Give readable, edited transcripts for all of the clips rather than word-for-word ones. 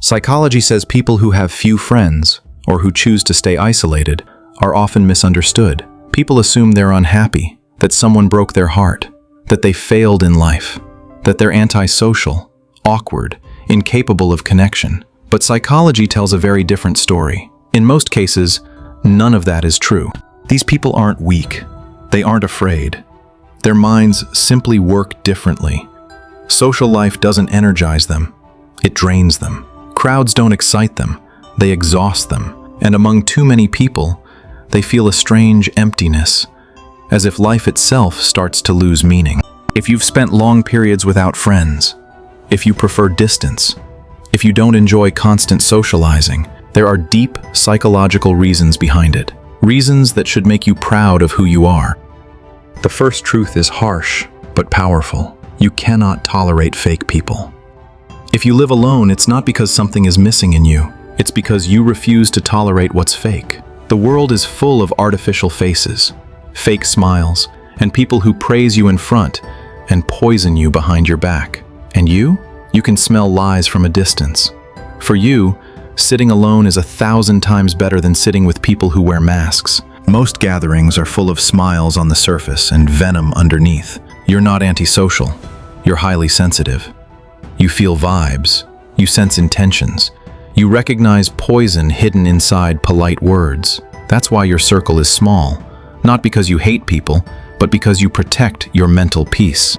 Psychology says people who have few friends, or who choose to stay isolated, are often misunderstood. People assume they're unhappy, that someone broke their heart, that they failed in life, that they're antisocial, awkward, incapable of connection. But psychology tells a very different story. In most cases, none of that is true. These people aren't weak. They aren't afraid. Their minds simply work differently. Social life doesn't energize them. It drains them. Crowds don't excite them. They exhaust them. And among too many people, they feel a strange emptiness, as if life itself starts to lose meaning. If you've spent long periods without friends, if you prefer distance, if you don't enjoy constant socializing, there are deep psychological reasons behind it. Reasons that should make you proud of who you are. The first truth is harsh, but powerful. You cannot tolerate fake people. If you live alone, it's not because something is missing in you. It's because you refuse to tolerate what's fake. The world is full of artificial faces, fake smiles, and people who praise you in front and poison you behind your back. And you can smell lies from a distance. For you, sitting alone is 1,000 times better than sitting with people who wear masks. Most gatherings are full of smiles on the surface and venom underneath. You're not antisocial. You're highly sensitive. You feel vibes. You sense intentions. You recognize poison hidden inside polite words. That's why your circle is small. Not because you hate people, but because you protect your mental peace.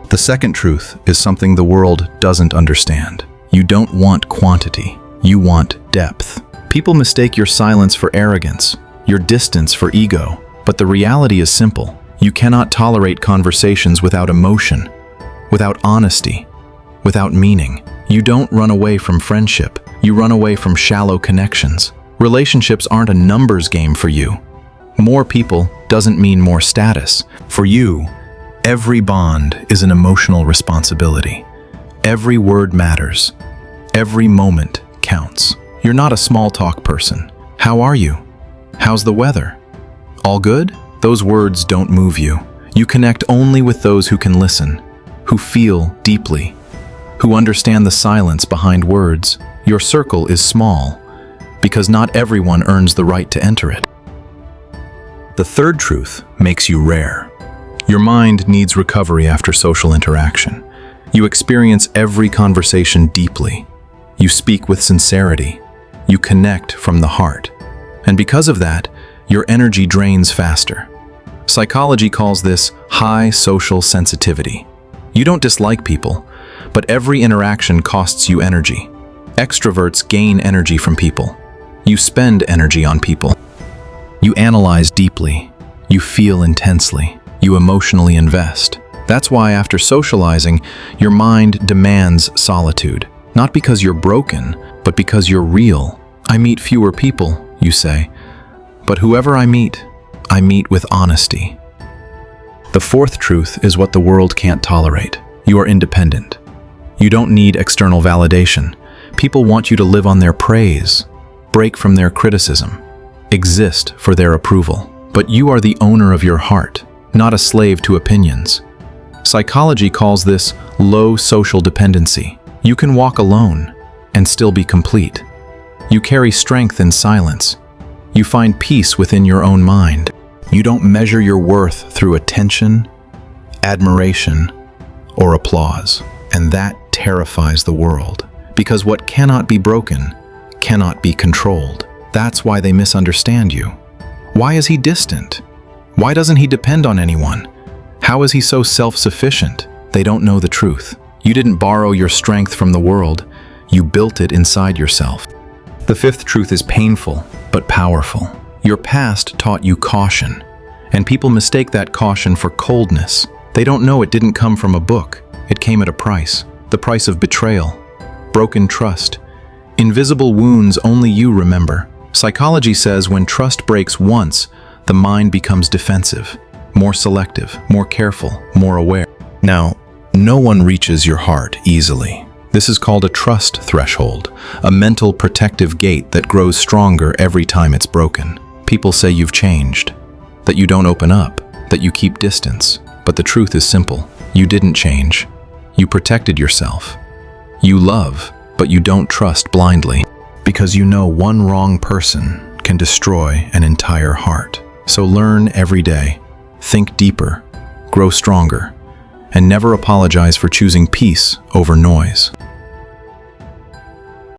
The second truth is something the world doesn't understand. You don't want quantity. You want depth. People mistake your silence for arrogance, your distance for ego. But the reality is simple. You cannot tolerate conversations without emotion, without honesty, without meaning. You don't run away from friendship. You run away from shallow connections. Relationships aren't a numbers game for you. More people doesn't mean more status. For you, every bond is an emotional responsibility. Every word matters. Every moment counts. You're not a small talk person. How are you? How's the weather? All good? Those words don't move you. You connect only with those who can listen, who feel deeply, who understand the silence behind words. Your circle is small because not everyone earns the right to enter it. The third truth makes you rare. Your mind needs recovery after social interaction. You experience every conversation deeply. You speak with sincerity. You connect from the heart. And because of that, your energy drains faster. Psychology calls this high social sensitivity. You don't dislike people, but every interaction costs you energy. Extroverts gain energy from people. You spend energy on people. You analyze deeply. You feel intensely. You emotionally invest. That's why after socializing, your mind demands solitude. Not because you're broken, but because you're real. I meet fewer people, you say. But whoever I meet with honesty. The fourth truth is what the world can't tolerate. You are independent. You don't need external validation. People want you to live on their praise, break from their criticism, exist for their approval. But you are the owner of your heart, not a slave to opinions. Psychology calls this low social dependency. You can walk alone and still be complete. You carry strength in silence. You find peace within your own mind. You don't measure your worth through attention, admiration, or applause. And that terrifies the world. Because what cannot be broken cannot be controlled. That's why they misunderstand you. Why is he distant? Why doesn't he depend on anyone? How is he so self-sufficient? They don't know the truth. You didn't borrow your strength from the world. You built it inside yourself. The fifth truth is painful, but powerful. Your past taught you caution, and people mistake that caution for coldness. They don't know it didn't come from a book. It came at a price. The price of betrayal, broken trust, invisible wounds only you remember. Psychology says when trust breaks once, the mind becomes defensive, more selective, more careful, more aware. Now, no one reaches your heart easily. This is called a trust threshold, a mental protective gate that grows stronger every time it's broken. People say you've changed, that you don't open up, that you keep distance. But the truth is simple. You didn't change. You protected yourself. You love, but you don't trust blindly, because you know one wrong person can destroy an entire heart. So learn every day, think deeper, grow stronger, and never apologize for choosing peace over noise.